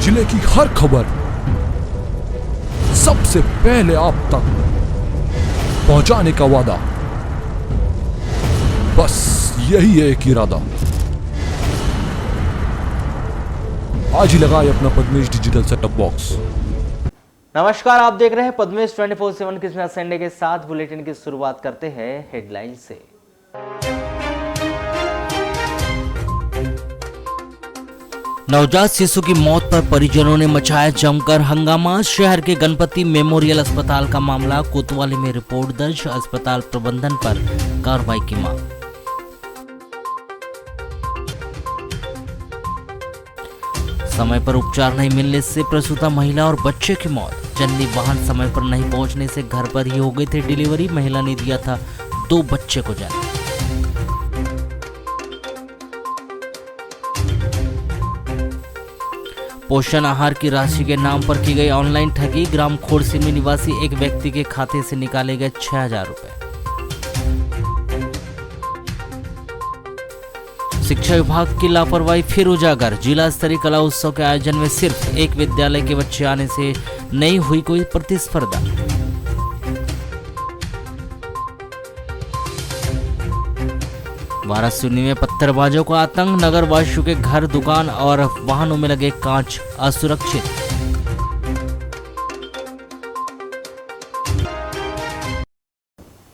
जिले की हर खबर सबसे पहले आप तक पहुंचाने का वादा, बस यही है एक इरादा। आज ही लगाए अपना पद्मेश डिजिटल सेटअप बॉक्स। नमस्कार, आप देख रहे हैं पद्मेश 24/7 कृष्णा संडे के साथ। बुलेटिन की शुरुआत करते हैं हेडलाइन से। नवजात शिशु की मौत पर परिजनों ने मचाया जमकर हंगामा। शहर के गणपति मेमोरियल अस्पताल का मामला, कोतवाली में रिपोर्ट दर्ज। अस्पताल प्रबंधन पर कार्रवाई की मांग। समय पर उपचार नहीं मिलने से प्रसूता महिला और बच्चे की मौत। जननी वाहन समय पर नहीं पहुंचने से घर पर ही हो गई थी डिलीवरी। महिला ने दिया था 2 बच्चे को जन्म। पोषण आहार की राशि के नाम पर की गई ऑनलाइन ठगी। ग्राम खोड़सी में निवासी एक व्यक्ति के खाते से निकाले गए 6000 रुपए। शिक्षा विभाग की लापरवाही फिर उजागर। जिला स्तरीय कला उत्सव के आयोजन में सिर्फ एक विद्यालय के बच्चे आने से नहीं हुई कोई प्रतिस्पर्धा। वाराणसी में पत्थरबाजों का आतंक। नगरवासियों के घर, दुकान और वाहनों में लगे कांच असुरक्षित।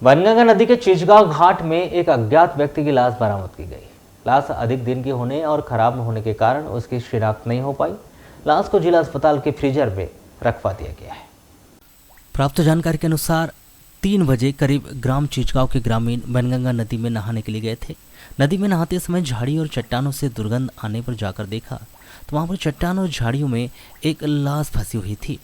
बनगंगा नदी के चिचगांव घाट में एक अज्ञात व्यक्ति की लाश बरामद की गई। लाश अधिक दिन की होने और खराब होने के कारण उसकी शिनाख्त नहीं हो पाई। लाश को जिला अस्पताल के फ्रीजर में रखवा दिया गया है। प्राप्त जानकारी के अनुसार 3 बजे करीब ग्राम चिचगांव के ग्रामीण बनगंगा नदी में नहाने के लिए गए थे। नदी में नहाते समय झाड़ी और चट्टानों से दुर्गंध आने पर जाकर देखा तो वहां पर चट्टान और झाड़ियों में एक लाश फंसी हुई थी।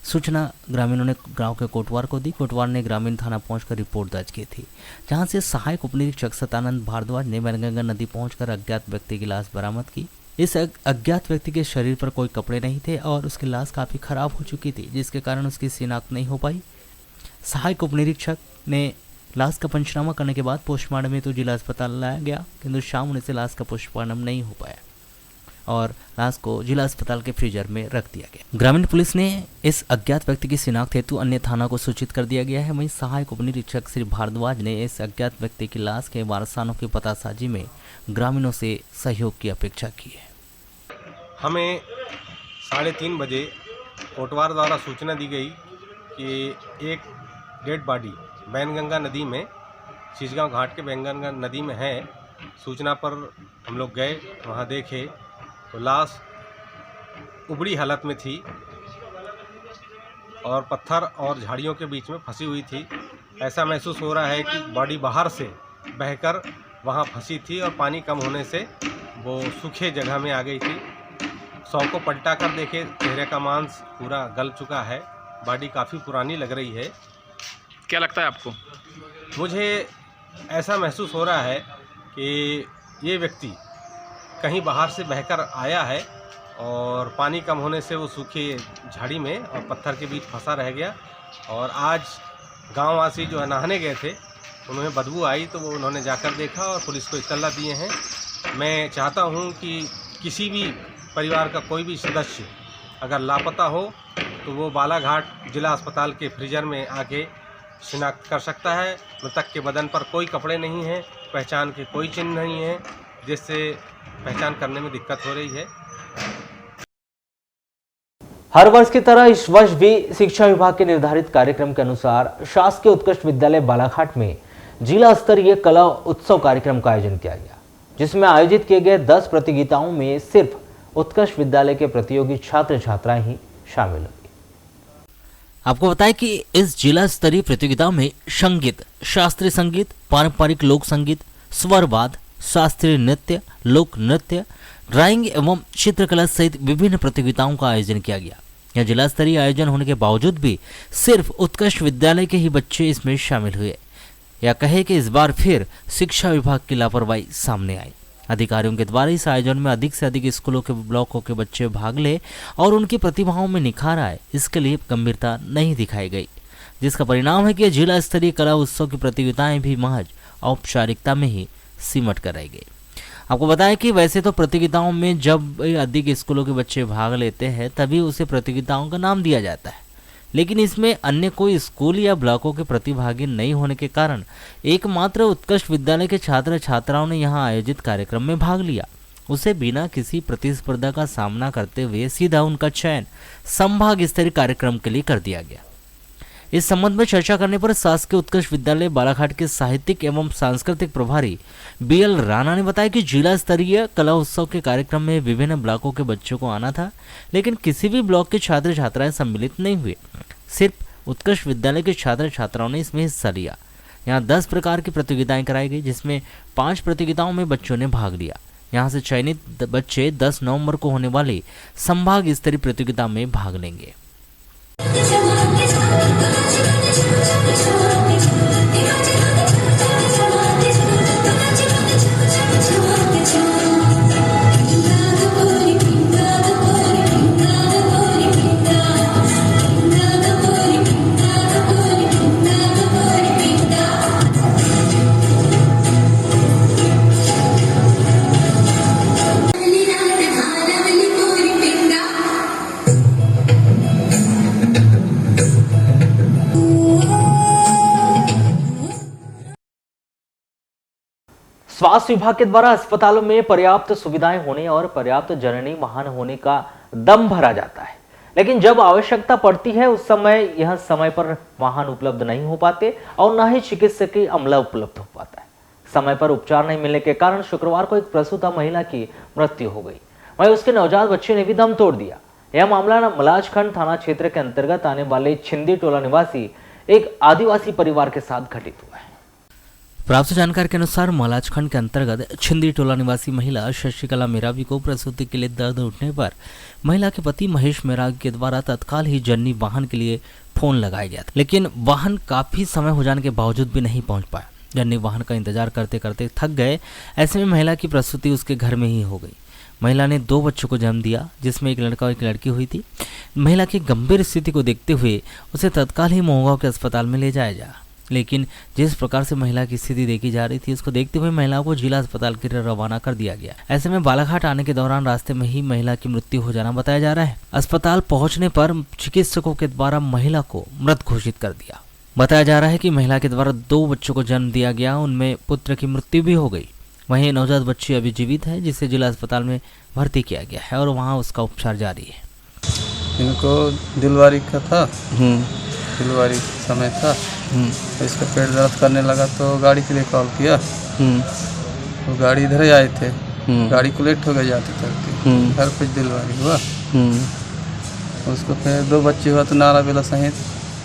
सूचना ग्रामीणों ने गांव के कोटवार को दी। कोटवार ने ग्रामीण थाना पहुंचकर रिपोर्ट दर्ज की थी, जहां से सहायक उप निरीक्षक सतानंद भारद्वाज ने बनगंगा नदी पहुंचकर अज्ञात व्यक्ति की लाश बरामद की। इस अज्ञात व्यक्ति के शरीर पर कोई कपड़े नहीं थे और उसकी लाश काफी खराब हो चुकी थी, जिसके कारण उसकी शिनाख्त नहीं हो पाई। सहायक उप निरीक्षक ने लाश का पंचनामा करने के बाद पोस्टमार्टम में तो जिला अस्पताल लाया गया, किंतु शाम होने से लाश का पोस्टमार्टम नहीं हो पाया और लाश को जिला अस्पताल के फ्रीजर में रख दिया गया। ग्रामीण पुलिस ने इस अज्ञात व्यक्ति की शिनाख्त हेतु अन्य थाना को सूचित कर दिया गया है। वहीं सहायक उप निरीक्षक श्री भारद्वाज ने इस अज्ञात व्यक्ति की लाश के वारसानों की पतासाजी में ग्रामीणों से सहयोग की अपेक्षा की है। हमें 3:30 बजे कोटवार द्वारा सूचना दी गई कि एक डेड बॉडी बैनगंगा नदी में, चिचगांव घाट के बैनगंगा नदी में है। सूचना पर हम लोग गए, वहाँ देखे तो लाश उबड़ी हालत में थी और पत्थर और झाड़ियों के बीच में फंसी हुई थी। ऐसा महसूस हो रहा है कि बॉडी बाहर से बहकर वहाँ फंसी थी और पानी कम होने से वो सूखे जगह में आ गई थी। शव को पलटा कर देखे, चेहरे का मांस पूरा गल चुका है। बॉडी काफ़ी पुरानी लग रही है। क्या लगता है आपको? मुझे ऐसा महसूस हो रहा है कि ये व्यक्ति कहीं बाहर से बहकर आया है और पानी कम होने से वो सूखे झाड़ी में और पत्थर के बीच फंसा रह गया। और आज गांववासी जो है नहाने गए थे, उन्हें बदबू आई तो वो उन्होंने जाकर देखा और पुलिस को इत्तला दिए हैं। मैं चाहता हूं कि किसी भी परिवार का कोई भी सदस्य अगर लापता हो तो वो बालाघाट जिला अस्पताल के फ्रीजर में आके शिनाख्त कर सकता है। मृतक के बदन पर कोई कपड़े नहीं हैं, पहचान के कोई चिन्ह नहीं है, जिससे पहचान करने में दिक्कत हो रही है। हर वर्ष की तरह इस वर्ष भी शिक्षा विभाग के निर्धारित कार्यक्रम के अनुसार शासकीय उत्कृष्ट विद्यालय बालाघाट में जिला स्तरीय कला उत्सव कार्यक्रम का आयोजन किया गया, जिसमें आयोजित किए गए 10 प्रतियोगिताओं में सिर्फ उत्कृष्ट विद्यालय के प्रतियोगी छात्र छात्राएं ही शामिल हुई। आपको बताएं कि इस जिला स्तरीय प्रतियोगिता में संगीत, शास्त्रीय संगीत, पारंपरिक लोक संगीत, स्वरवाद, शास्त्रीय नृत्य, लोक नृत्य, ड्राइंग एवं चित्रकला सहित विभिन्न प्रतियोगिताओं का आयोजन किया गया। यह जिला स्तरीय आयोजन होने के बावजूद भी सिर्फ उत्कृष्ट विद्यालय के ही बच्चे इसमें शामिल हुए। या कहे कि इस बार फिर शिक्षा विभाग की लापरवाही सामने आई। अधिकारियों के द्वारा इस आयोजन में अधिक से अधिक स्कूलों के ब्लॉकों के बच्चे भाग ले और उनकी प्रतिभाओं में निखार आए, इसके लिए गंभीरता नहीं दिखाई गई, जिसका परिणाम है कि जिला स्तरीय कला उत्सव की प्रतियोगिताएं भी महज औपचारिकता में ही सिमट कर रह गई। आपको बताएं कि वैसे तो प्रतियोगिताओं में जब अधिक स्कूलों के बच्चे भाग लेते हैं तभी उसे प्रतियोगिताओं का नाम दिया जाता है, लेकिन इसमें अन्य कोई स्कूल या ब्लॉकों के प्रतिभागी नहीं होने के कारण एकमात्र उत्कृष्ट विद्यालय के छात्र छात्राओं ने यहां आयोजित कार्यक्रम में भाग लिया। उसे बिना किसी प्रतिस्पर्धा का सामना करते हुए सीधा उनका चयन संभाग स्तरीय कार्यक्रम के लिए कर दिया गया। इस संबंध में चर्चा करने पर शासकीय उत्कृष्ट विद्यालय बालाघाट के साहित्यिक एवं सांस्कृतिक प्रभारी BL राणा ने बताया कि जिला स्तरीय कला उत्सव के कार्यक्रम में विभिन्न ब्लॉकों के बच्चों को आना था, लेकिन किसी भी ब्लॉक के छात्र छात्राएं सम्मिलित नहीं हुए। सिर्फ उत्कृष्ट विद्यालय के छात्र छात्राओं ने इसमें हिस्सा लिया। यहाँ 10 प्रकार की प्रतियोगिताएं कराई गई, जिसमें 5 प्रतियोगिताओं में बच्चों ने भाग लिया। यहाँ से चयनित बच्चे 10 नवंबर को होने वाली संभाग स्तरीय प्रतियोगिता में भाग लेंगे। स्वास्थ्य विभाग के द्वारा अस्पतालों में पर्याप्त सुविधाएं होने और पर्याप्त जननी वाहन होने का दम भरा जाता है, लेकिन जब आवश्यकता पड़ती है उस समय यह समय पर वाहन उपलब्ध नहीं हो पाते और न ही चिकित्सकीय अमला उपलब्ध हो पाता है। समय पर उपचार नहीं मिलने के कारण शुक्रवार को एक प्रसूता महिला की मृत्यु हो गई, वहीं उसके नवजात बच्चे ने भी दम तोड़ दिया। यह मामला मलाजखंड थाना क्षेत्र के अंतर्गत आने वाले छिंदी टोला निवासी एक आदिवासी परिवार के साथ घटित हुआ है। प्राप्त जानकारी के अनुसार मलाजखंड के अंतर्गत छिंदी टोला निवासी महिला शशिकला मेरावी को प्रसूति के लिए दर्द उठने पर महिला के पति महेश मेरावी के द्वारा तत्काल ही जननी वाहन के लिए फोन लगाया गया था, लेकिन वाहन काफी समय हो जाने के बावजूद भी नहीं पहुंच पाया। जननी वाहन का इंतजार करते करते थक गए। ऐसे में महिला की प्रसूति उसके घर में ही हो गई। महिला ने 2 बच्चों को जन्म दिया, जिसमें एक लड़का और एक लड़की हुई थी। महिला की गंभीर स्थिति को देखते हुए उसे तत्काल ही मोहगांव के अस्पताल में ले जाया गया, लेकिन जिस प्रकार से महिला की स्थिति देखी जा रही थी उसको देखते हुए महिला को जिला अस्पताल के लिए रवाना कर दिया गया। ऐसे में बालाघाट आने के दौरान रास्ते में ही महिला की मृत्यु हो जाना बताया जा रहा है। अस्पताल पहुंचने पर चिकित्सकों के द्वारा महिला को मृत घोषित कर दिया। बताया जा रहा है कि महिला के द्वारा 2 बच्चों को जन्म दिया गया, उनमें पुत्र की मृत्यु भी हो गई। वहीं नवजात बच्ची अभी जीवित है, जिसे जिला अस्पताल में भर्ती किया गया है और वहाँ उसका उपचार जारी है। इनको दिलवारी का था, दिलवारी समय था, तो इसका पेट दर्द करने लगा तो गाड़ी के लिए कॉल किया। तो गाड़ी इधर ही आए थे, गाड़ी को लेट हो गया जाते चलते, घर कुछ दिलवारी हुआ। उसको फिर 2 बच्चे हुआ तो नाराबेला सहित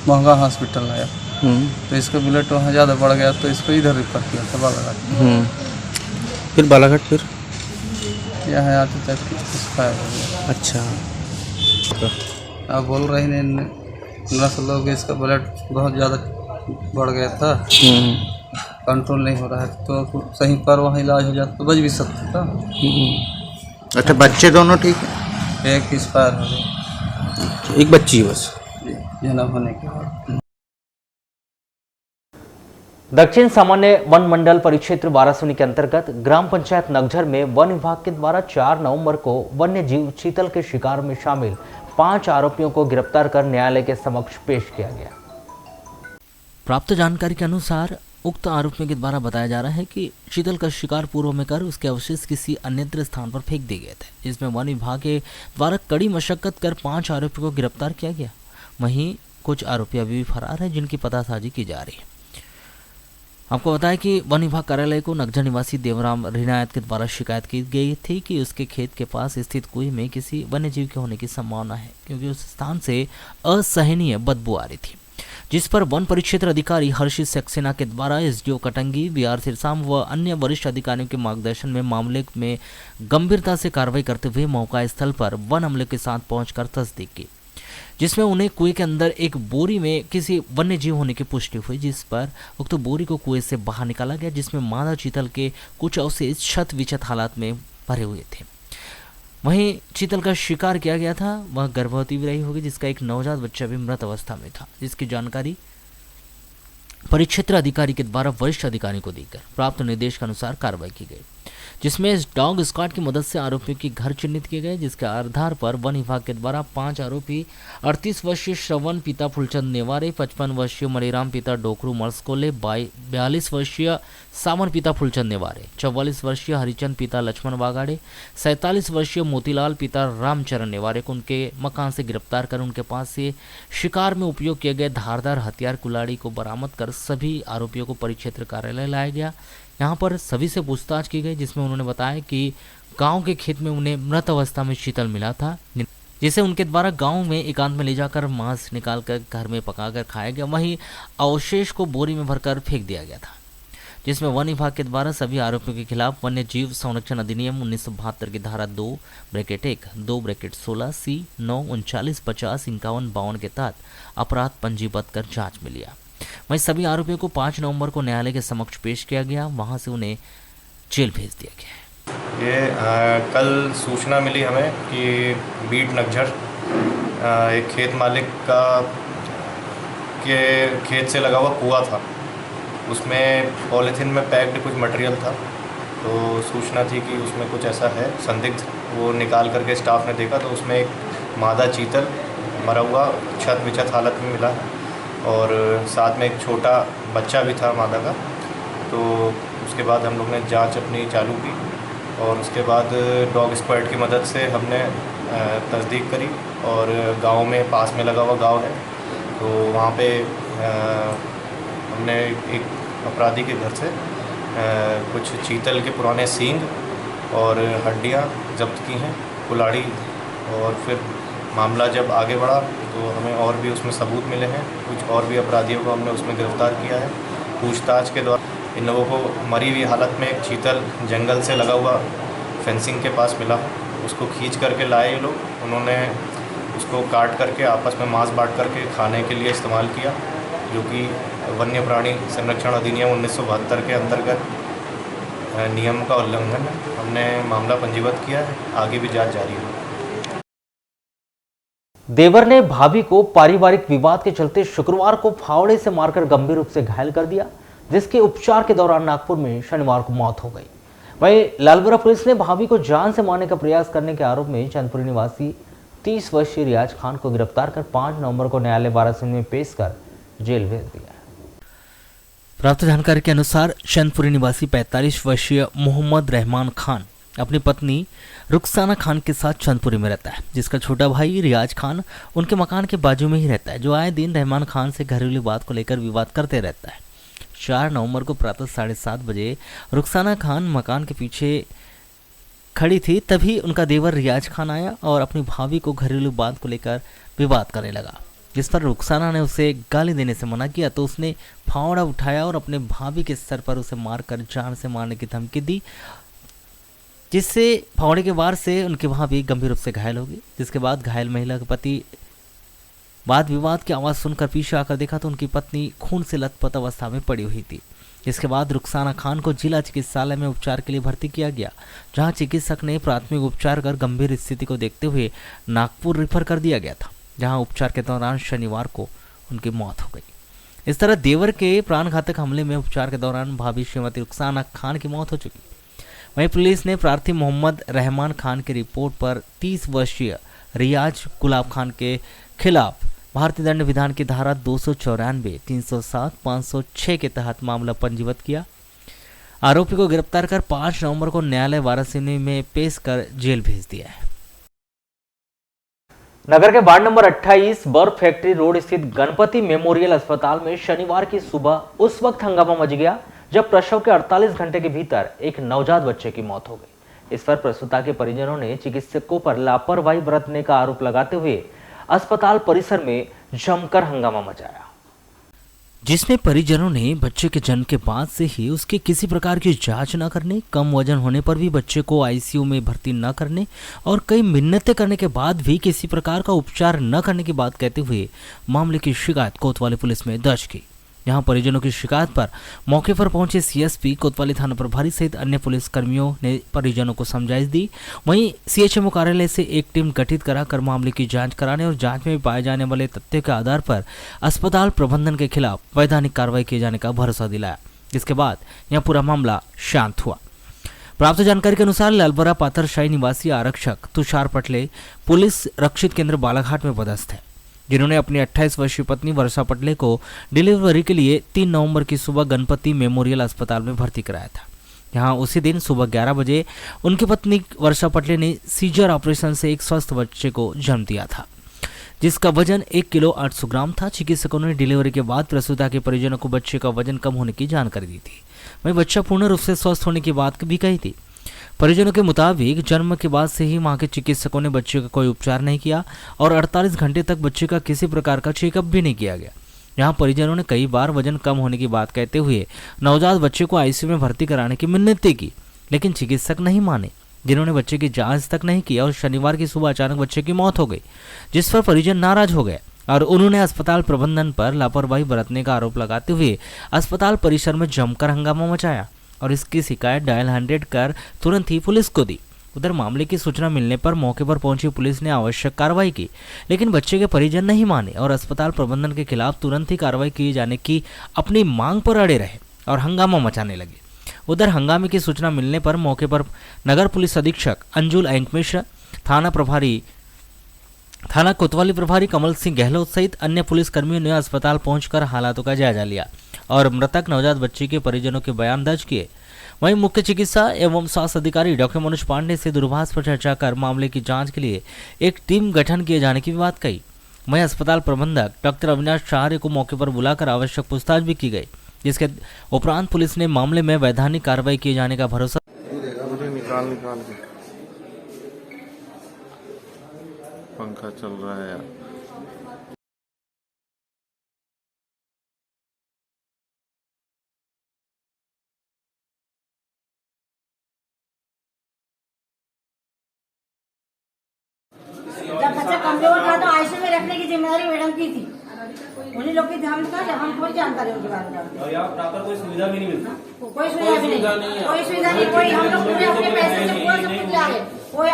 महंगा हॉस्पिटल लाया। तो इसका ब्लड वहाँ ज़्यादा बढ़ गया तो इसको इधर रेफर किया था बालाघाट। फिर बालाघाट फिर यहाँ आते तक एक्सपायर हो गया। अच्छा, आप बोल रहे हैं नर्स लोग इसका ब्लड बहुत ज़्यादा बढ़ गया था, कंट्रोल नहीं हो रहा है, तो सही पर वहाँ इलाज हो जाता तो बच भी सकता था। अच्छा, बच्चे दोनों ठीक है? एक एक्सपायर हो गया, एक बच्ची बस जन्म होने के बाद। दक्षिण सामान्य वन मंडल परिक्षेत्र वारासुनी के अंतर्गत ग्राम पंचायत नगझर में वन विभाग के द्वारा 4 नवंबर को वन्य जीव चीतल के शिकार में शामिल 5 आरोपियों को गिरफ्तार कर न्यायालय के समक्ष पेश किया गया। प्राप्त जानकारी के अनुसार उक्त आरोपियों के द्वारा बताया जा रहा है कि चीतल का शिकार पूर्व में कर उसके अवशेष किसी अन्यत्र स्थान पर फेंक दिए गए थे, जिसमें वन विभाग के द्वारा कड़ी मशक्कत कर 5 आरोपियों को गिरफ्तार किया गया। वहीं कुछ आरोपी अभी भी फरार हैं, जिनकी पतासाजी की जा रही है। आपको बताया कि वन विभाग कार्यालय को नगझर निवासी देवराम रिनायत के द्वारा शिकायत की गई थी कि उसके खेत के पास स्थित कुएं में किसी वन्य जीव के होने की संभावना है, क्योंकि उस स्थान से असहनीय बदबू आ रही थी, जिस पर वन परिक्षेत्र अधिकारी हर्षित सक्सेना के द्वारा एसडीओ कटंगी, बीआर सिरसाम व अन्य वरिष्ठ अधिकारियों के मार्गदर्शन में मामले में गंभीरता से कार्रवाई करते हुए मौका स्थल पर वन अमले के साथ पहुंचकर तस्दीक की, जिसमें उन्हें कुएं के अंदर एक बोरी में किसी वन्य जीव होने की पुष्टि हुई, जिस पर उक्त बोरी को कुएं से बाहर निकाला गया, जिसमें मादा चीतल के कुछ अवशेष क्षत विक्षत हालात में भरे हुए थे। वहीं चीतल का शिकार किया गया था, वह गर्भवती भी रही होगी, जिसका एक नवजात बच्चा भी मृत अवस्था में था, जिसकी जानकारी परिक्षेत्र अधिकारी के द्वारा वरिष्ठ अधिकारी को देकर प्राप्त निर्देश के अनुसार कार्रवाई की गई। जिसमें इस डॉग स्क्वाड की मदद से आरोपियों के घर चिन्हित किए गए, जिसके आधार पर वन विभाग के द्वारा 5 आरोपी 38 वर्षीय श्रवण पिता फुलचंद नेवारे, 55 वर्षीय मणिराम पिता डोकरू मर्सकोले, 42 वर्षीय सावन पिता फुलचंद नेवारे, 44 वर्षीय हरिचंद पिता लक्ष्मण वागाड़े, 47 वर्षीय मोतीलाल पिता रामचरण नेवारे को उनके मकान से गिरफ्तार कर उनके पास से शिकार में उपयोग किए गए धारदार हथियार कुल्हाड़ी को बरामद कर सभी आरोपियों को परिक्षेत्र कार्यालय लाया गया। यहाँ पर सभी से पूछताछ की गई, जिसमें उन्होंने बताया कि गांव के खेत में उन्हें मृत अवस्था में शीतल मिला था, जिसे उनके द्वारा गांव में एकांत में ले जाकर मांस निकालकर घर में पकाकर खाया गया। वहीं अवशेष को बोरी में भरकर फेंक दिया गया था, जिसमें वन विभाग के द्वारा सभी आरोपियों के खिलाफ वन्य जीव संरक्षण अधिनियम 1972 की धारा 2(1), 2(16) C 9 39 50 51 52 के तहत अपराध पंजीबद्ध कर जांच में लिया। वहीं सभी आरोपियों को 5 नवंबर को न्यायालय के समक्ष पेश किया गया, वहां से उन्हें जेल भेज दिया गया। ये कल सूचना मिली हमें कि बीट नगझर एक खेत मालिक का के खेत से लगा हुआ कुआं था, उसमें पॉलीथीन में पैक्ड कुछ मटेरियल था। तो सूचना थी कि उसमें कुछ ऐसा है संदिग्ध, वो निकाल करके स्टाफ ने देखा तो उसमें एक मादा चीतल मरा हुआ छत विछत हालत में मिला और साथ में एक छोटा बच्चा भी था मादा का। तो उसके बाद हम लोग ने जांच अपनी चालू की और उसके बाद डॉग स्क्वाड की मदद से हमने तस्दीक करी और गांव में पास में लगा हुआ गांव है, तो वहाँ पे हमने एक अपराधी के घर से कुछ चीतल के पुराने सींग और हड्डियाँ जब्त की हैं, कुल्हाड़ी। और फिर मामला जब आगे बढ़ा तो हमें और भी उसमें सबूत मिले हैं, कुछ और भी अपराधियों को हमने उसमें गिरफ़्तार किया है। पूछताछ के दौरान इन लोगों को मरी हुई हालत में एक चीतल जंगल से लगा हुआ फेंसिंग के पास मिला, उसको खींच करके लाए ये लोग। उन्होंने उसको काट करके आपस में मांस बांट करके खाने के लिए इस्तेमाल किया, जो कि वन्य प्राणी संरक्षण अधिनियम 1972 के अंतर्गत नियम का उल्लंघन है। हमने मामला पंजीबद्ध किया है, आगे भी जांच जारी है। देवर ने भाभी को पारिवारिक विवाद के चलते शुक्रवार को फावड़े से मारकर गंभीर रूप से घायल कर दिया, जिसके उपचार के दौरान नागपुर में शनिवार को मौत हो गई। वहीं लालबरा पुलिस ने भाभी को जान से मारने का प्रयास करने के आरोप में चंदपुरी निवासी 30 वर्षीय रियाज खान को गिरफ्तार कर 5 नवंबर को न्यायालय वाराणसी में पेश कर जेल भेज दिया। प्राप्त जानकारी के अनुसार चंदपुरी निवासी 45 वर्षीय मोहम्मद रहमान खान अपनी पत्नी रुखसाना खान के साथ चंदपुरी में रहता है, जिसका छोटा भाई रियाज खान उनके मकान के बाजू में ही रहता है, जो आए दिन रहमान खान से घरेलू बात को लेकर विवाद करते रहता है। 4 नवंबर को प्रातः 7:30 बजे रुखसाना खान मकान के पीछे खड़ी थी, तभी उनका देवर रियाज खान आया और अपनी भाभी को घरेलू बात को लेकर विवाद करने लगा, जिस पर रुखसाना ने उसे गाली देने से मना किया तो उसने फावड़ा उठाया और अपने भाभी के सर पर उसे मारकर जान से मारने की धमकी दी, जिससे फावड़े के वार से उनकी भाभी गंभीर रूप से घायल हो गई। जिसके बाद घायल महिला के पति वाद विवाद की आवाज़ सुनकर पीछे आकर देखा तो उनकी पत्नी खून से लथपथ अवस्था में पड़ी हुई थी। इसके बाद रुखसाना खान को जिला चिकित्सालय में उपचार के लिए भर्ती किया गया, जहां चिकित्सक ने प्राथमिक उपचार कर गंभीर स्थिति को देखते हुए नागपुर रेफर कर दिया गया था, जहां उपचार के दौरान शनिवार को उनकी मौत हो गई। इस तरह देवर के प्राणघातक हमले में उपचार के दौरान भाभी श्रीमती रुखसाना खान की मौत हो चुकी। वहीं पुलिस ने प्रार्थी मोहम्मद रहमान खान की रिपोर्ट पर 30 वर्षीय रियाज गुलाब खान के खिलाफ भारतीय दंड विधान की धारा 294, 307, 506 के तहत मामला पंजीबद्ध किया। आरोपी को गिरफ्तार कर 5 नवंबर को न्यायालय वाराणसी में पेश कर जेल भेज दिया है। नगर के वार्ड नंबर 28 बर्फ फैक्ट्री रोड स्थित गणपति मेमोरियल अस्पताल में शनिवार की सुबह उस वक्त हंगामा मच गया जब प्रसव के 48 घंटे के भीतर एक नवजात बच्चे की मौत हो गई। इस पर प्रसूता के परिजनों ने चिकित्सकों पर लापरवाही बरतने का आरोप लगाते हुए अस्पताल परिसर में जमकर हंगामा मचाया, जिसमें परिजनों ने बच्चे के जन्म के बाद से ही उसके किसी प्रकार की जांच न करने, कम वजन होने पर भी बच्चे को आईसीयू में भर्ती न करने और कई मिन्नतें करने के बाद भी किसी प्रकार का उपचार न करने की बात कहते हुए मामले की शिकायत कोतवाली पुलिस में दर्ज की। यहां परिजनों की शिकायत पर मौके पर पहुंचे सीएसपी, कोतवाली थाना प्रभारी सहित अन्य पुलिस कर्मियों ने परिजनों को समझाइश दी। वहीं सीएचएमओ कार्यालय से एक टीम गठित कराकर मामले की जांच कराने और जांच में पाए जाने वाले तथ्यों के आधार पर अस्पताल प्रबंधन के खिलाफ वैधानिक कार्रवाई किए जाने का भरोसा दिलाया, जिसके बाद यह पूरा मामला शांत हुआ। प्राप्त जानकारी के अनुसार लालबरा पाथरशाही निवासी आरक्षक तुषार पटले पुलिस रक्षित केंद्र बालाघाट में पदस्थ है, जिन्होंने अपनी 28 वर्षीय पत्नी वर्षा पटले को डिलीवरी के लिए 3 नवंबर की सुबह गणपति मेमोरियल अस्पताल में भर्ती कराया था। यहाँ उसी दिन सुबह 11 बजे उनकी पत्नी वर्षा पटले ने सीजर ऑपरेशन से एक स्वस्थ बच्चे को जन्म दिया था, जिसका वजन 1 किलो 800 ग्राम था। चिकित्सकों ने डिलीवरी के बाद प्रसूता के परिजनों को बच्चे का वजन कम होने की जानकारी दी थी। वहीं बच्चा पूर्ण रूप से स्वस्थ होने की बात भी कही थी। परिजनों के मुताबिक जन्म के बाद से ही मां के चिकित्सकों ने बच्चे का कोई उपचार नहीं किया और 48 घंटे तक बच्चे का किसी प्रकार का चेकअप भी नहीं किया गया। यहाँ परिजनों ने कई बार वजन कम होने की बात कहते हुए नवजात बच्चे को आईसीयू में भर्ती कराने की मिन्नतें की, लेकिन चिकित्सक नहीं माने, जिन्होंने बच्चे की जांच तक नहीं की और शनिवार की सुबह अचानक बच्चे की मौत हो गई, जिस पर परिजन नाराज हो गए और उन्होंने अस्पताल प्रबंधन पर लापरवाही बरतने का आरोप लगाते हुए अस्पताल परिसर में जमकर हंगामा मचाया और इसकी शिकायत डायल 100 कर तुरंत ही पुलिस को दी। उधर मामले की सूचना मिलने पर मौके पर पहुंची पुलिस ने आवश्यक कार्रवाई की, लेकिन बच्चे के परिजन नहीं माने और अस्पताल प्रबंधन के खिलाफ तुरंत ही कार्रवाई किए जाने की अपनी मांग पर अड़े रहे और हंगामा मचाने लगे। उधर हंगामे की सूचना मिलने पर मौके पर नगर पुलिस अधीक्षक अंजुल एंक मिश्र, थाना कोतवाली प्रभारी कमल सिंह गहलोत सहित अन्य पुलिस कर्मियों ने अस्पताल पहुंचकर हालातों का जायजा लिया और मृतक नवजात बच्ची के परिजनों के बयान दर्ज किए। वहीं मुख्य चिकित्सा एवं स्वास्थ्य अधिकारी डॉक्टर मनोज पांडे से दूरभाष पर चर्चा कर मामले की जांच के लिए एक टीम गठन किए जाने की बात कही। वहीं अस्पताल प्रबंधक डॉक्टर अविनाश चार्य को मौके पर बुलाकर आवश्यक पूछताछ भी की गई, जिसके उपरांत पुलिस ने मामले में वैधानिक कार्रवाई किए जाने का भरोसा। पंखा चल रहा है यार। जब बच्चा कमजोर था तो आईसीयू में रखने की जिम्मेदारी मैडम की थी, उन्हीं लोग की ध्यान था, हम कोई जानकारी उनके बारे में। और यहाँ प्रॉपर कोई सुविधा भी नहीं मिलती, कोई सुविधा नहीं, कोई सुविधा नहीं, कोई हम लोग पूरे अपने पैसे से पूरा सब कुछ लाए, कोई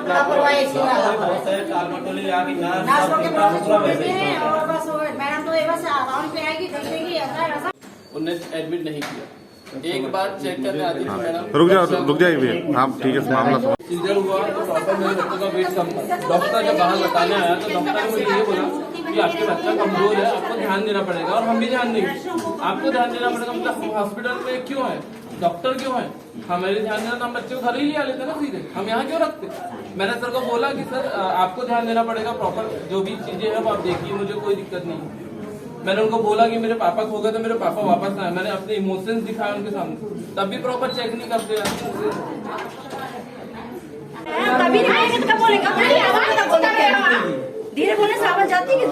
लापरवाही ऐसी और बस मैडम तो बस अकाउंट पे आएगी देखेगी ऐसा। उन्हें एडमिट नहीं किया, एक बार चेक करने आती थी मैडम। रुक जाइए आप, ठीक है मामला सीजर हुआ तो प्रॉपर मेरे बच्चे का वेट कम था। डॉक्टर जब बाहर बताने आया तो डॉक्टर ने मुझे ये बोला कि आपके बच्चा कमजोर है, आपको ध्यान देना पड़ेगा। और हम भी ध्यान देंगे, आपको ध्यान देना पड़ेगा। मतलब हॉस्पिटल में क्यों है, डॉक्टर क्यों है, हमें ध्यान देना तो हम बच्चे को घर ही ले लेते ना सीधे, हम यहाँ क्यों रखते। मैंने सर को बोला कि सर आपको ध्यान देना पड़ेगा, प्रॉपर जो भी चीजें हैं वो आप देखिए, मुझे कोई दिक्कत नहीं। मैंने उनको बोला कि मेरे पापा खो गए तो मेरे पापा वापस आए, मैंने अपने इमोशंस दिखाए उनके सामने, तब भी प्रॉपर चेक नहीं करते। धीरे बोलने से आवाज जाती है,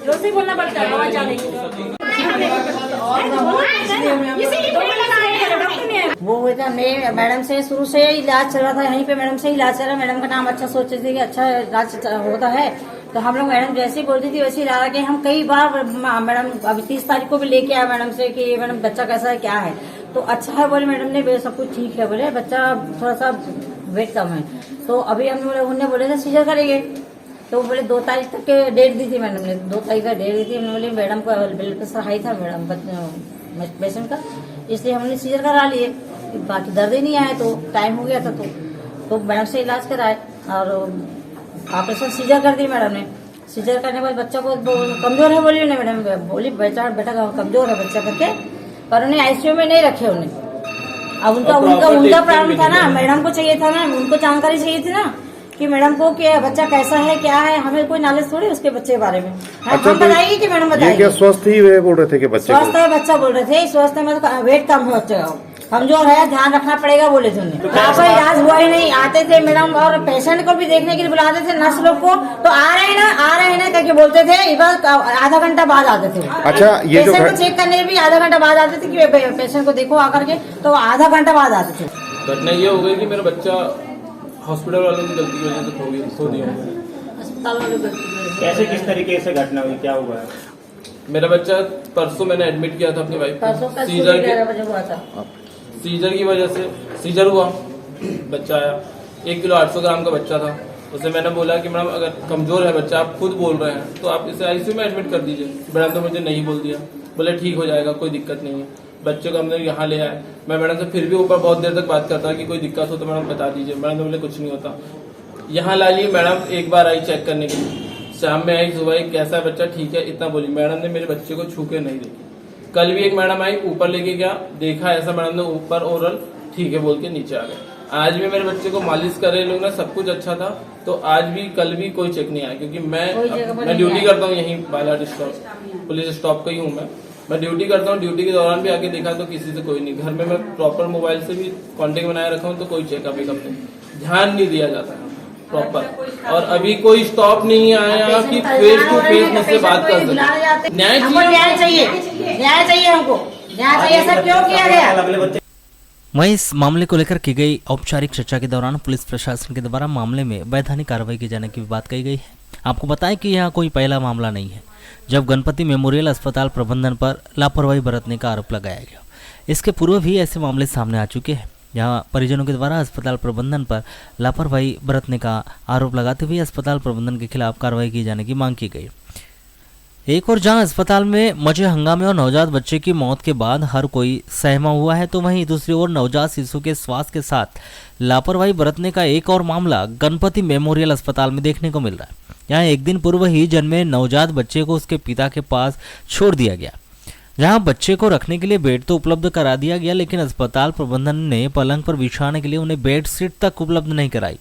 जोर से बोलना पड़ता है आवाज जाने की। वो मैडम से शुरू से इलाज चल रहा था, यहीं पे मैडम से इलाज चल रहा। मैडम का नाम अच्छा सोचते थे कि अच्छा इलाज होता है, तो हम लोग मैडम जैसे ही बोलती थी वैसे ही ला के हम कई बार मैडम अभी 30 तारीख को भी लेके आया मैडम से कि मैडम बच्चा कैसा है क्या है, तो अच्छा है बोले मैडम ने, सब कुछ ठीक है बोले, बच्चा थोड़ा सा वेट कम है। तो अभी हम उन्हें बोले थे सीजर करेंगे, तो बोले 2 तारीख तक के डेट दी थी मैडम ने, 2 तारीख का डेट दी थी। हमने बोले मैडम को ब्लड प्रेशर हाई था मैडम पेशेंट का, इसलिए हमने सीजर करा लिए, बाकी दर्द ही नहीं आया, तो टाइम हो गया था। तो मैडम से इलाज कराए और ऑपरेशन सीजर कर दी मैडम ने। सीजर करने के बाद बच्चा को कमजोर है बोली मैडम, बोली बेटा कमजोर है बच्चा करके, पर उन्हें आईसीयू में नहीं रखे उन्हें। अब उनका प्रॉब्लम था ना, मैडम को चाहिए था ना, उनको जानकारी चाहिए थी ना कि मैडम को क्या बच्चा कैसा है क्या है, हमें कोई नॉलेज थोड़ी उसके बच्चे के बारे में। हम बताइए कि मैडम बताइए। स्वस्थ ही वे बोल रहे थे कि बच्चे स्वस्थ है बच्चा बोल रहे थे, स्वस्थ है मतलब वेट कम है बच्चे का, कमजोर है, ध्यान रखना पड़ेगा बोले थे। प्रॉपर इलाज हुआ ही नहीं, आते थे मैडम और पेशेंट को भी देखने के लिए बुलाते थे, नर्स लोग को, तो आ रहे हैं ना करके बोलते थे, बस आधा घंटा बाद आते थे। अच्छा, ये पेशेंट को चेक करने भी आधा घंटा बाद आते थे कि पेशेंट को देखो आकर के, तो आधा घंटा बाद आते थे। घटना ये हो गई कि मेरा बच्चा हॉस्पिटल वालों की गलती की वजह से खो दिया। अस्पताल वालों की गलती। कैसे किस तरीके से घटना हुई, क्या हुआ है? मेरा बच्चा परसों मैंने एडमिट किया था अपनी वाइफ को, सीजर की वजह से सीजर हुआ, बच्चा आया 1 किलो 800 ग्राम का बच्चा था। उसे मैंने बोला कि मैडम अगर कमजोर है बच्चा, आप खुद बोल रहे हैं, तो आप इसे आईसीयू में एडमिट कर दीजिए। मैडम तो मुझे नहीं बोल दिया, बोले ठीक हो जाएगा, कोई दिक्कत नहीं है। बच्चे को हमने यहाँ ले आए। मैं मैडम से फिर भी ऊपर बहुत देर तक बात करता कि कोई दिक्कत हो तो मैडम बता दीजिए। मैडम ने बोले कुछ नहीं होता। यहाँ ला लिए, मैडम एक बार आई चेक करने के लिए, शाम में आई, सुबह कैसा है बच्चा, ठीक है, इतना बोली। मैडम ने मेरे बच्चे को छू के नहीं देखी। कल भी एक मैडम आई, ऊपर लेके गया, देखा ऐसा, मैडम ने ऊपर ओरल ठीक है बोल के नीचे आ गए। आज भी मेरे बच्चे को मालिश करे लोग ना, सब कुछ अच्छा था, तो आज भी कल भी कोई चेक नहीं आया, क्योंकि मैं ड्यूटी करता हूँ यहीं बालाघाट स्टॉप, पुलिस स्टॉप का ही हूँ मैं ड्यूटी करता हूँ। ड्यूटी के दौरान भी आके देखा तो किसी से कोई नहीं। घर में मैं प्रॉपर मोबाइल से भी कांटेक्ट बनाए रखा हूँ, तो कोई चेकअप वेकअप नहीं, ध्यान नहीं दिया जाता है प्रॉपर। और अभी कोई स्टॉप नहीं आया कि फेस टू फेस मुझसे बात कर सके। न्याय चाहिए, न्याय चाहिए हमको, न्याय चाहिए। ऐसा क्यों किया गया? वहीं इस मामले को लेकर की गई औपचारिक चर्चा के दौरान पुलिस प्रशासन के द्वारा मामले में वैधानिक कार्रवाई किए जाने की बात कही गई है। आपको बताएं कि यह कोई पहला मामला नहीं है जब गणपति मेमोरियल अस्पताल प्रबंधन पर लापरवाही बरतने का आरोप लगाया गया। इसके पूर्व भी ऐसे मामले सामने आ चुके हैं जहां परिजनों के द्वारा अस्पताल प्रबंधन पर लापरवाही बरतने का आरोप लगाते हुए अस्पताल प्रबंधन के खिलाफ कार्रवाई की जाने की मांग की गई। एक और जहां अस्पताल में मचे हंगामे और नवजात बच्चे की मौत के बाद हर कोई सहमा हुआ है, तो वहीं दूसरी ओर नवजात शिशु के स्वास्थ्य के साथ लापरवाही बरतने का एक और मामला गणपति मेमोरियल अस्पताल में देखने को मिल रहा है। यहाँ एक दिन पूर्व ही जन्मे नवजात बच्चे को उसके पिता के पास छोड़ दिया गया, जहां बच्चे को रखने के लिए बेड तो उपलब्ध करा दिया गया, लेकिन अस्पताल प्रबंधन ने पलंग पर बिछाने के लिए उन्हें बेड सीट तक उपलब्ध नहीं कराई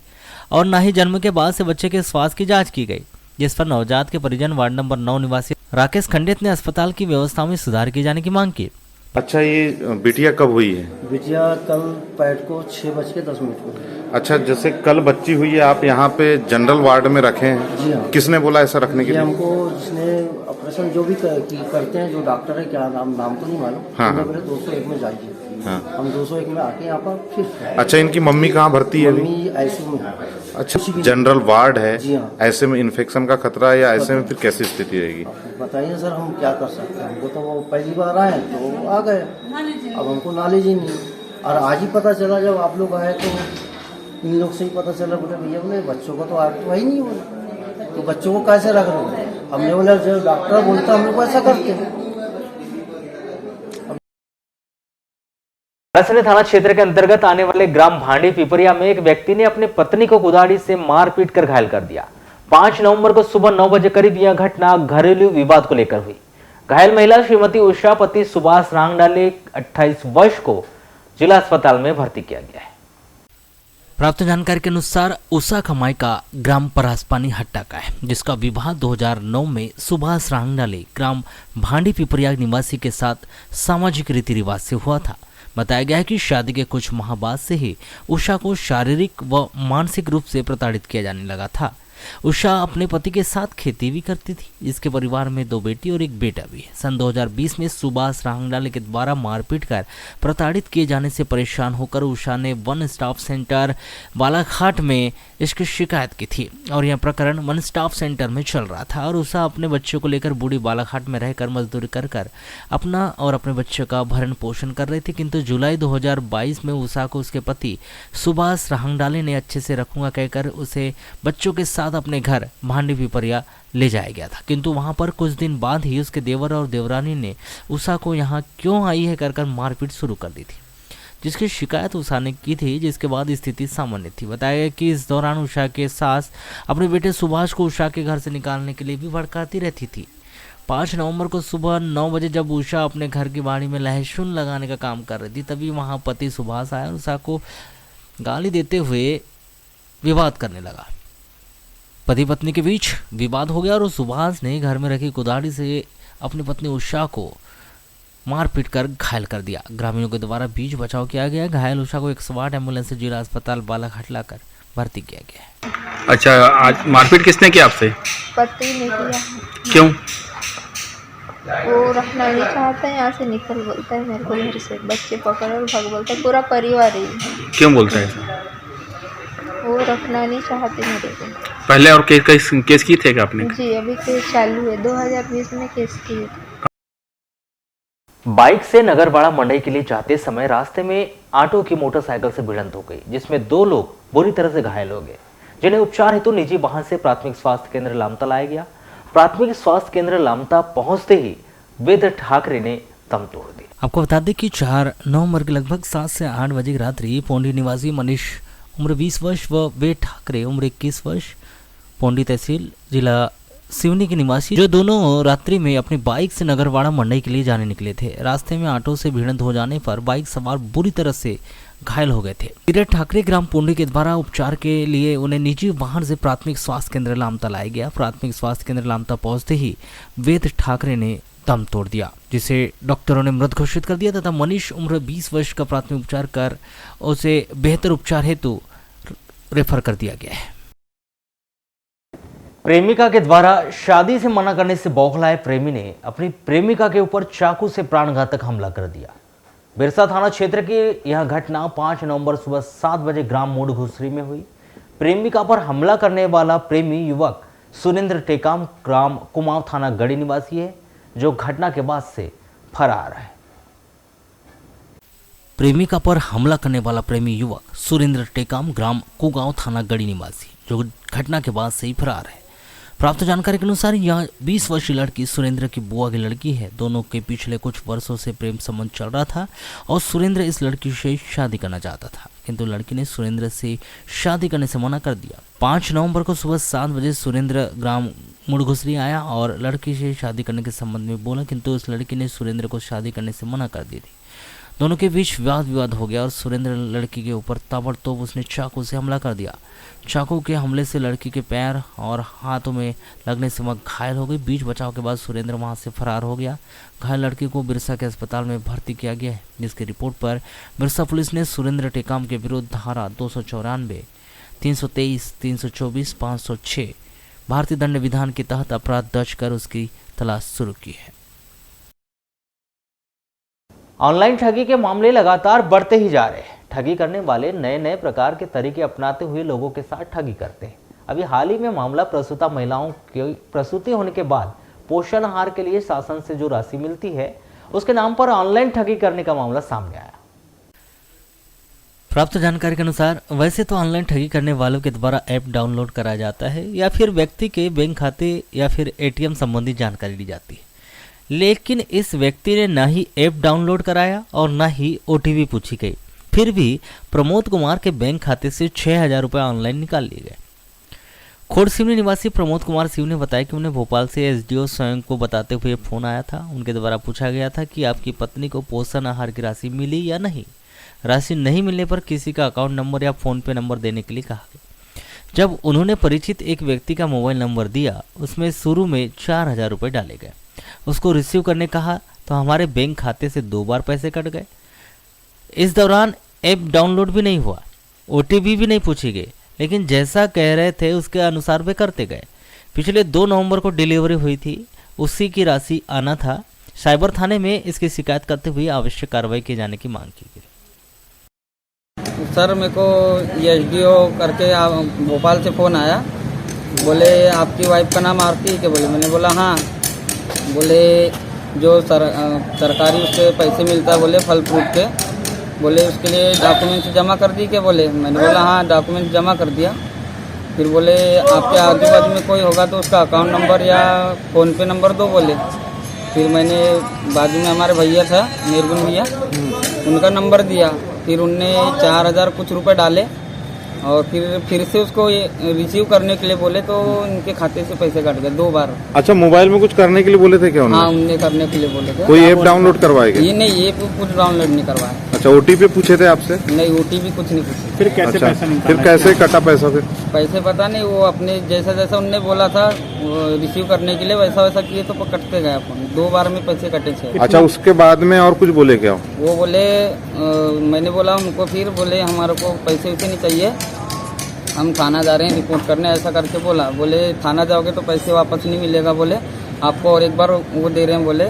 और न ही जन्म के बाद से बच्चे के स्वास्थ्य की जांच की गई, जिस पर नवजात के परिजन वार्ड नंबर 9 निवासी राकेश खंडित ने अस्पताल की व्यवस्था में सुधार किए जाने की मांग की। अच्छा, ये बिटिया कब हुई है? बिटिया कल पैट को 6:10 को। अच्छा, जैसे कल बच्ची हुई है, आप यहाँ पे जनरल वार्ड में रखे हैं? जी हाँ। किसने बोला ऐसा रखने के लिए? हमको जिसने ऑपरेशन जो भी करते हैं, जो डॉक्टर है, क्या नाम तो नहीं मालूम, हाँ। 201 में जाइए। हाँ। हम 201 में आके यहाँ पर फिर। अच्छा, इनकी मम्मी कहाँ भर्ती है? मम्मी आईसीयू में है। अच्छा, जनरल वार्ड है। जी हाँ। ऐसे में इन्फेक्शन का खतरा है या ऐसे में फिर कैसी स्थिति रहेगी? बताइए सर, हम क्या कर सकते हैं? हमको तो वो पहली बार आए तो आ गए, अब हमको नॉलेज ही नहीं। और आज ही पता चला, जब आप लोग आए तो इन लोग से ही पता चला। बोले भैया, बोले बच्चों को तो आज तो ही नहीं बोले, तो बच्चों को कैसे रख रहे? हमने बोला जब डॉक्टर बोलता हम लोग ऐसा करते हैं। रायसेन थाना क्षेत्र के अंतर्गत आने वाले ग्राम भांडी पिपरिया में एक व्यक्ति ने अपनी पत्नी को कुदाड़ी से मार पीट कर घायल कर दिया। 5 नवंबर को सुबह 9 बजे करीब यह घटना घरेलू विवाद को लेकर हुई। घायल महिला श्रीमती उषा पति सुभाष रांगडाले 28 वर्ष को जिला अस्पताल में भर्ती किया गया है। प्राप्त जानकारी के अनुसार उषा का मायका ग्राम परासपानी हट्टा का है, जिसका विवाह 2009 में सुभाष रांगडाले ग्राम भांडी पिपरिया निवासी के साथ सामाजिक रीति रिवाज से हुआ था। बताया गया है कि शादी के कुछ माह बाद से ही उषा को शारीरिक व मानसिक रूप से प्रताड़ित किया जाने लगा था। उषा अपने पति के साथ खेती भी करती थी। इसके परिवार में 2 बेटी और 1 बेटा भी है। सन 2020 में सुभाष रांगडाले के द्वारा मारपीट कर प्रताड़ित किए जाने से परेशान होकर उषा ने वन स्टॉप सेंटर बालाघाट में इसकी शिकायत की थी और यह प्रकरण वन स्टॉप सेंटर में चल रहा था और उषा अपने बच्चों को लेकर बूढ़ी बालाघाट में रहकर मजदूरी कर अपना और अपने बच्चों का भरण पोषण कर रही थी। किंतु जुलाई 2022 में उषा को उसके पति सुभाष रांगडाले ने अच्छे से रखूंगा कहकर उसे बच्चों के साथ अपने घर भांडी पिपरिया ले जाया गया था। किंतु वहां पर कुछ दिन बाद ही उसके देवर और देवरानी ने उषा को यहाँ क्यों आई है कर मारपीट शुरू कर दी थी, जिसकी शिकायत उषा ने की थी, जिसके बाद स्थिति सामान्य थी। बताया गया कि इस दौरान उषा के सास अपने बेटे सुभाष को उषा के घर से निकालने के लिए भी भड़काती रहती थी। 5 नवंबर को सुबह 9 बजे जब उषा अपने घर की बाड़ी में लहसुन लगाने का काम कर रही थी, तभी वहां पति सुभाष आया और उषा को गाली देते हुए विवाद करने लगा। पति पत्नी के बीच विवाद हो गया और सुभाष ने घर में रखी कुदाड़ी से अपनी पत्नी उषा को मारपीट कर घायल कर दिया। ग्रामीणों के द्वारा बीच बचाव किया गया। घायल उषा को 108 एम्बुलेंस से जिला अस्पताल बालाघाट लाकर भर्ती किया गया। अच्छा, आज मारपीट किसने किया आपसे? पति ने किया। क्यों? वो रखना नहीं चाहता है, यहाँ से निकल बोलता है मेरे को घर से, बच्चे पकड़ और भाग बोलता है, पूरा परिवार ही। क्यों बोलता है ऐसा? वो रखना नहीं चाहते मेरे को। पहले और केस की थे क्या आपने? जी, अभी केस चालू है, 2020 में केस किए थे। बाइक से नगरवाड़ा मंडई के लिए जाते समय रास्ते में ऑटो की मोटरसाइकिल से भिड़ंत हो गई, जिसमें 2 लोग बुरी तरह से घायल हो गए, जिन्हें उपचार हेतु निजी वाहन से प्राथमिक स्वास्थ्य केंद्र लामता लाया गया। प्राथमिक स्वास्थ्य केंद्र लामता पहुंचते ही वेद ठाकरे ने दम तोड़ दिया। आपको बता दें कि 4 नवंबर के लगभग 7 से 8 बजे की रात्रि पौंडी निवासी मनीष उम्र 20 वर्ष व वे ठाकरे उम्र 21 वर्ष पौंडी तहसील जिला सिवनी के निवासी जो दोनों रात्रि में अपनी बाइक से नगरवाड़ा मंडई के लिए जाने निकले थे। रास्ते में ऑटो से भिड़ंत हो जाने पर बाइक सवार बुरी तरह से घायल हो गए थे। धीरज ठाकरे ग्राम पौंडी के द्वारा उपचार के लिए उन्हें निजी वाहन से प्राथमिक स्वास्थ्य केंद्र लामता लाया गया। प्राथमिक स्वास्थ्य केंद्र लामता पहुंचते ही वेद ठाकरे ने दम तोड़ दिया, जिसे डॉक्टरों ने मृत घोषित कर दिया तथा मनीष उम्र 20 वर्ष का प्राथमिक उपचार कर उसे बेहतर उपचार हेतु रेफर कर दिया गया है। प्रेमिका के द्वारा शादी से मना करने से बौखलाए प्रेमी ने अपनी प्रेमिका के ऊपर चाकू से प्राणघातक हमला कर दिया। बिरसा थाना क्षेत्र की यह घटना 5 नवंबर सुबह 7 बजे ग्राम मूड घुसरी में हुई। प्रेमिका पर हमला करने वाला प्रेमी युवक सुरेंद्र टेकाम ग्राम कुमाऊं थाना गढ़ी निवासी है, जो घटना के बाद से फरार है। प्रेमिका पर हमला करने वाला प्रेमी युवक सुरेंद्र टेकाम ग्राम कुगांव थाना गढ़ी निवासी जो घटना के बाद से ही फरार है। प्राप्त जानकारी के अनुसार यह 20 वर्षीय लड़की सुरेंद्र की बुआ की लड़की है। दोनों के पिछले कुछ वर्षों से प्रेम संबंध चल रहा था और सुरेंद्र इस लड़की से शादी करना चाहता था, किंतु लड़की ने सुरेंद्र से शादी करने से मना कर दिया। 5 नवंबर को सुबह 7 बजे सुरेंद्र ग्राम मुड़घुसरी आया और लड़की से शादी करने के संबंध में बोला, किंतु उस लड़की ने सुरेंद्र को शादी करने से मना कर दी थी। दोनों के बीच वाद विवाद हो गया और सुरेंद्र लड़की के ऊपर ताबड़तोड़ उसने चाकू से हमला कर दिया। चाकू के हमले से लड़की के पैर और हाथों में लगने से वह घायल हो गई। बीच बचाव के बाद सुरेंद्र वहां से फरार हो गया। घायल लड़की को बिरसा के अस्पताल में भर्ती किया गया है, जिसकी रिपोर्ट पर बिरसा पुलिस ने सुरेंद्र टेकाम के विरुद्ध धारा 294, 323, 324, 506 भारतीय दंड विधान के तहत अपराध दर्ज कर उसकी तलाश शुरू की है। ऑनलाइन ठगी के मामले लगातार बढ़ते ही जा रहे हैं। ठगी करने वाले नए नए प्रकार के तरीके अपनाते हुए लोगों के साथ ठगी करते हैं। अभी हाल ही में मामला प्रसूता महिलाओं की प्रसूति होने के बाद पोषण आहार के लिए शासन से जो राशि मिलती है उसके नाम पर ऑनलाइन ठगी करने का मामला सामने आया। प्राप्त जानकारी के अनुसार वैसे तो ऑनलाइन ठगी करने वालों के द्वारा ऐप डाउनलोड कराया जाता है या फिर व्यक्ति के बैंक खाते या फिर एटीएम संबंधी जानकारी ली जाती है, लेकिन इस व्यक्ति ने ना ही ऐप डाउनलोड कराया और ना ही ओटीपी पूछी गई। फिर भी प्रमोद कुमार के बैंक खाते से 6,000 रुपये ऑनलाइन निकाल लिए गए। खोड़ सिवनी निवासी प्रमोद कुमार सिंह ने बताया कि उन्हें भोपाल से एसडीओ स्वयं को बताते हुए फोन आया था। उनके द्वारा पूछा गया था कि आपकी पत्नी को पोषण आहार की राशि मिली या नहीं। राशि नहीं मिलने पर किसी का अकाउंट नंबर या फोन पे नंबर देने के लिए कहा गया। जब उन्होंने परिचित एक व्यक्ति का मोबाइल नंबर दिया, उसमें शुरू में 4,000 रुपये डाले गए। उसको रिसीव करने कहा तो हमारे बैंक खाते से 2 बार पैसे कट गए। इस दौरान ऐप डाउनलोड भी नहीं हुआ, ओटीपी भी नहीं पूछी गई, लेकिन जैसा कह रहे थे उसके अनुसार वे करते गए। पिछले 2 नवंबर को डिलीवरी हुई थी, उसी की राशि आना था। साइबर थाने में इसकी शिकायत करते हुए आवश्यक कार्रवाई किए जाने की मांग की गई। सर, मेरे को एसडीओ करके भोपाल से फ़ोन आया, बोले आपकी वाइफ का नाम आरती है क्या? बोले, मैंने बोला हाँ। बोले जो सरकारी उसके पैसे मिलता है, बोले फल फ्रूट के, बोले उसके लिए डॉक्यूमेंट्स जमा कर दी क्या? बोले, मैंने बोला हाँ डॉक्यूमेंट्स जमा कर दिया। फिर बोले आपके आजू बाजू में कोई होगा तो उसका अकाउंट नंबर या फ़ोन पे नंबर दो। बोले फिर मैंने बाजू में हमारे भैया था, निर्गुण भैया, उनका नंबर दिया। फिर उनने 4,000 कुछ रुपए डाले और फिर से उसको रिसीव करने के लिए बोले तो उनके खाते से पैसे कट गए 2 बार। अच्छा, मोबाइल में कुछ करने के लिए बोले थे क्या उन्होंने? हाँ, उनने करने के लिए बोले थे। कोई ऐप डाउनलोड करवाएगा? ये नहीं, ये कुछ डाउनलोड नहीं करवाया। अच्छा, ओटीपी पूछे थे आपसे? नहीं, ओटीपी कुछ नहीं पूछे। फिर कैसे अच्छा, पैसा निकाला? फिर कैसे कटा पैसा? फिर पैसे पता नहीं, वो अपने जैसा जैसा उनने बोला था रिसीव करने के लिए वैसा वैसा किए तो कटते गए अपन। 2 बार में पैसे कटे थे। अच्छा, उसके बाद में और कुछ बोले क्या? वो बोले मैंने बोला उनको, फिर बोले हमारे को पैसे वैसे नहीं चाहिए, हम थाना जा रहे हैं रिपोर्ट करने, ऐसा करके बोला। बोले थाना जाओगे तो पैसे वापस नहीं मिलेगा, बोले आपको और एक बार वो दे रहे हैं। बोले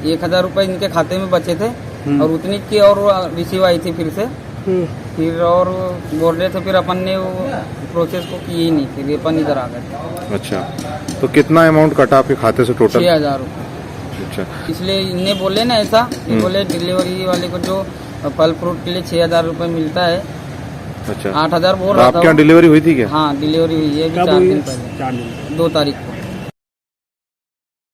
1,000 रुपये इनके खाते में बचे थे और उतनी की और रिसीव आई थी फिर से। फिर और बोल रहे थे, फिर अपन ने वो प्रोसेस को किए ही नहीं, फिर अपन इधर आ गए। अच्छा, तो कितना अमाउंट कटा आपके खाते से टोटल? 6,000 रुपये। अच्छा, इसलिए इन्हें बोले ना ऐसा, बोले डिलीवरी वाले को जो फल फ्रूट के लिए 6,000 रुपये मिलता है। अच्छा, 8,000 बोल रहा था। आपके यहाँ डिलीवरी हुई थी क्या? हाँ, डिलीवरी हुई है 4 दिन पहले, 2 तारीख को।